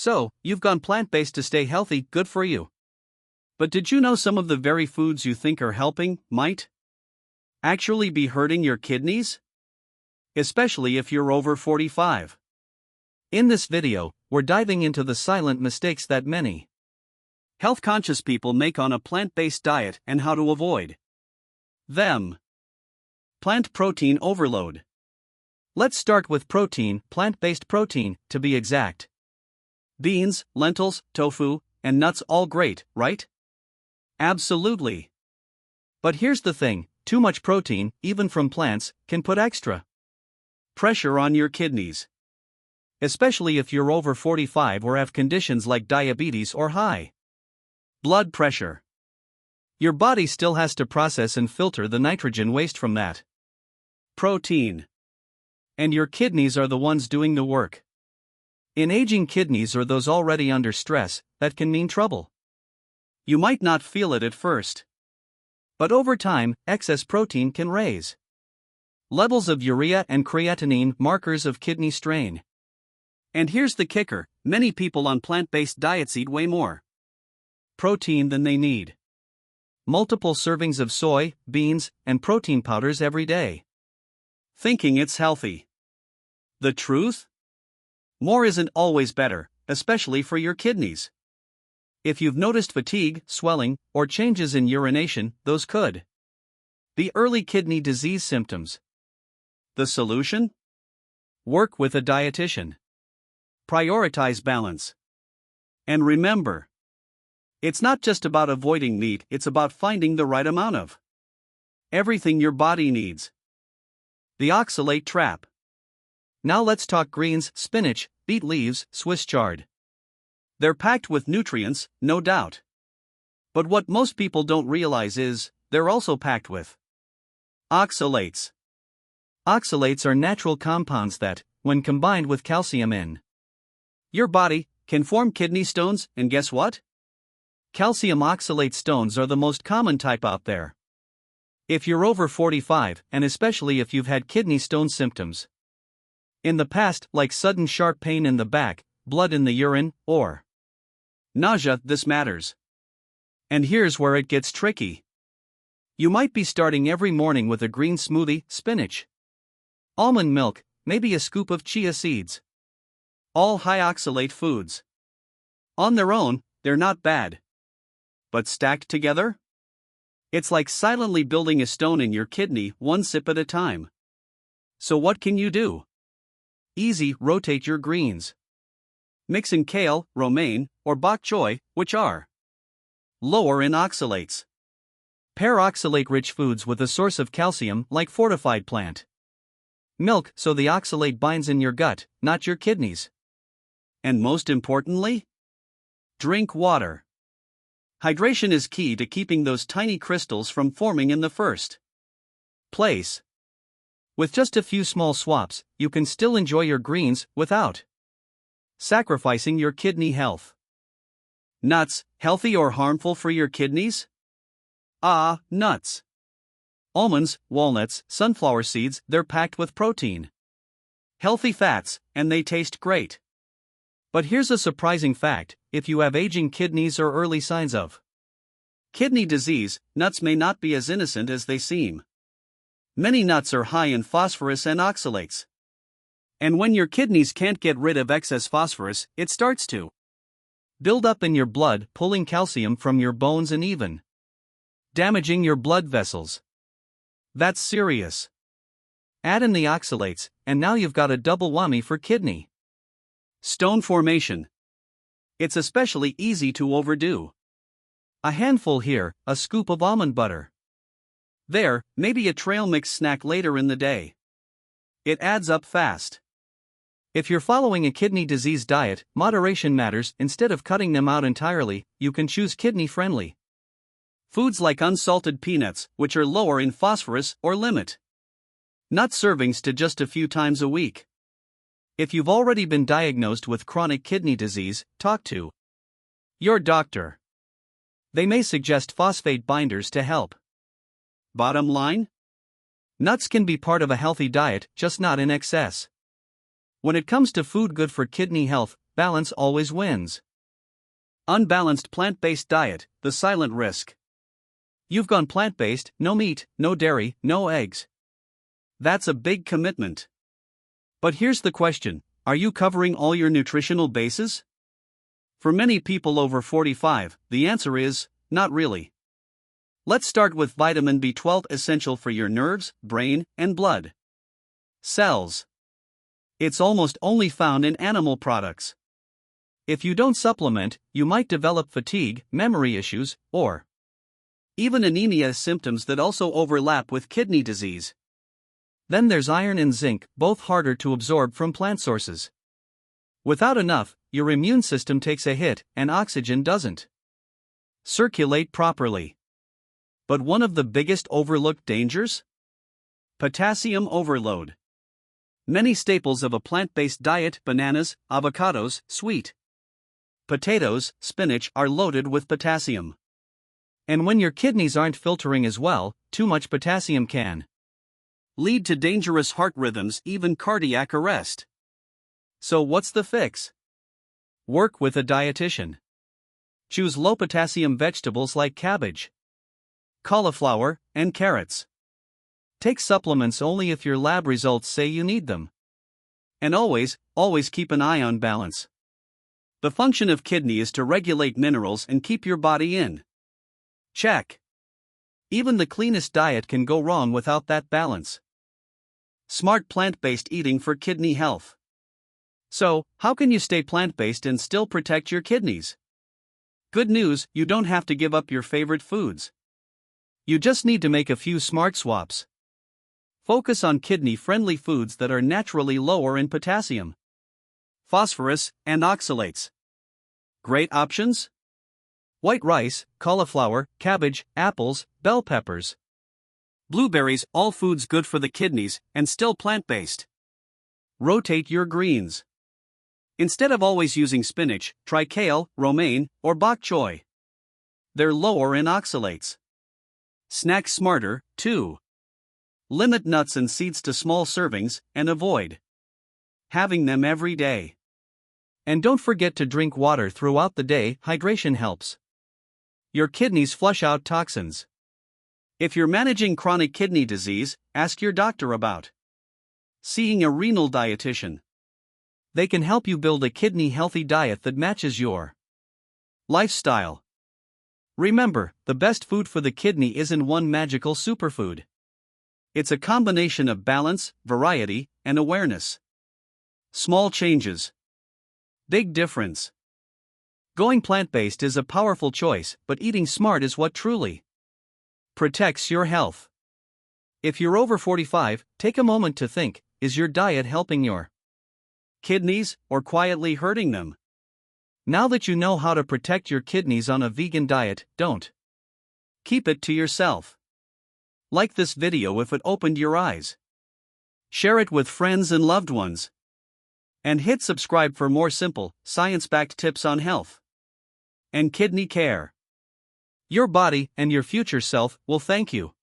So, you've gone plant-based to stay healthy, good for you. But did you know some of the very foods you think are helping might actually be hurting your kidneys? Especially if you're over 45. In this video, we're diving into the silent mistakes that many health-conscious people make on a plant-based diet and how to avoid them. Plant protein overload. Let's start with protein, plant-based protein, to be exact. Beans, lentils, tofu, and nuts, all great, right? Absolutely. But here's the thing, too much protein, even from plants, can put extra pressure on your kidneys. Especially if you're over 45 or have conditions like diabetes or high blood pressure. Your body still has to process and filter the nitrogen waste from that protein. And your kidneys are the ones doing the work. In aging kidneys or those already under stress, that can mean trouble. You might not feel it at first. But over time, excess protein can raise levels of urea and creatinine, markers of kidney strain. And here's the kicker, many people on plant-based diets eat way more protein than they need. Multiple servings of soy, beans, and protein powders every day, thinking it's healthy. The truth? More isn't always better, especially for your kidneys. If you've noticed fatigue, swelling, or changes in urination, those could be early kidney disease symptoms. The solution? Work with a dietitian. Prioritize balance. And remember, it's not just about avoiding meat, it's about finding the right amount of everything your body needs. The oxalate trap. Now let's talk greens, spinach, beet leaves, Swiss chard. They're packed with nutrients, no doubt. But what most people don't realize is, they're also packed with oxalates. Oxalates are natural compounds that, when combined with calcium in your body, can form kidney stones, and guess what? Calcium oxalate stones are the most common type out there. If you're over 45, and especially if you've had kidney stone symptoms in the past, like sudden sharp pain in the back, blood in the urine, or nausea, this matters. And here's where it gets tricky. You might be starting every morning with a green smoothie, spinach, almond milk, maybe a scoop of chia seeds. All high oxalate foods. On their own, they're not bad. But stacked together? It's like silently building a stone in your kidney, one sip at a time. So what can you do? Easy, rotate your greens. Mix in kale, romaine, or bok choy, which are lower in oxalates. Pair oxalate-rich foods with a source of calcium like fortified plant milk so the oxalate binds in your gut, not your kidneys. And most importantly, drink water. Hydration is key to keeping those tiny crystals from forming in the first place. With just a few small swaps, you can still enjoy your greens without sacrificing your kidney health. Nuts, healthy or harmful for your kidneys? Nuts. Almonds, walnuts, sunflower seeds, they're packed with protein, healthy fats, and they taste great. But here's a surprising fact, if you have aging kidneys or early signs of kidney disease, nuts may not be as innocent as they seem. Many nuts are high in phosphorus and oxalates. And when your kidneys can't get rid of excess phosphorus, it starts to build up in your blood, pulling calcium from your bones and even damaging your blood vessels. That's serious. Add in the oxalates, and now you've got a double whammy for kidney stone formation. It's especially easy to overdo. A handful here, a scoop of almond butter. There, maybe a trail mix snack later in the day. It adds up fast. If you're following a kidney disease diet, moderation matters. Instead of cutting them out entirely, you can choose kidney-friendly foods like unsalted peanuts, which are lower in phosphorus, or limit nut servings to just a few times a week. If you've already been diagnosed with chronic kidney disease, talk to your doctor. They may suggest phosphate binders to help. Bottom line? Nuts can be part of a healthy diet, just not in excess. When it comes to food good for kidney health, balance always wins. Unbalanced plant-based diet, the silent risk. You've gone plant-based, no meat, no dairy, no eggs. That's a big commitment. But here's the question, are you covering all your nutritional bases? For many people over 45, the answer is, not really. Let's start with vitamin B12, essential for your nerves, brain, and blood cells. It's almost only found in animal products. If you don't supplement, you might develop fatigue, memory issues, or even anemia, symptoms that also overlap with kidney disease. Then there's iron and zinc, both harder to absorb from plant sources. Without enough, your immune system takes a hit, and oxygen doesn't circulate properly. But one of the biggest overlooked dangers? Potassium overload. Many staples of a plant-based diet, bananas, avocados, sweet potatoes, spinach, are loaded with potassium. And when your kidneys aren't filtering as well, too much potassium can lead to dangerous heart rhythms, even cardiac arrest. So what's the fix? Work with a dietitian. Choose low-potassium vegetables like cabbage, cauliflower, and carrots. Take supplements only if your lab results say you need them. And always keep an eye on balance. The function of kidney is to regulate minerals and keep your body in check. Even the cleanest diet can go wrong without that balance. Smart plant-based eating for kidney health. So, how can you stay plant-based and still protect your kidneys? Good news, you don't have to give up your favorite foods. You just need to make a few smart swaps. Focus on kidney-friendly foods that are naturally lower in potassium, phosphorus, and oxalates. Great options? White rice, cauliflower, cabbage, apples, bell peppers, blueberries, all foods good for the kidneys and still plant-based. Rotate your greens. Instead of always using spinach, try kale, romaine, or bok choy. They're lower in oxalates. Snack smarter, too. Limit nuts and seeds to small servings, and avoid having them every day. And don't forget to drink water throughout the day, hydration helps your kidneys flush out toxins. If you're managing chronic kidney disease, ask your doctor about seeing a renal dietitian. They can help you build a kidney-healthy diet that matches your lifestyle. Remember, the best food for the kidney isn't one magical superfood. It's a combination of balance, variety, and awareness. Small changes, big difference. Going plant-based is a powerful choice, but eating smart is what truly protects your health. If you're over 45, take a moment to think, is your diet helping your kidneys or quietly hurting them? Now that you know how to protect your kidneys on a vegan diet, don't keep it to yourself. Like this video if it opened your eyes. Share it with friends and loved ones. And hit subscribe for more simple, science-backed tips on health and kidney care. Your body and your future self will thank you.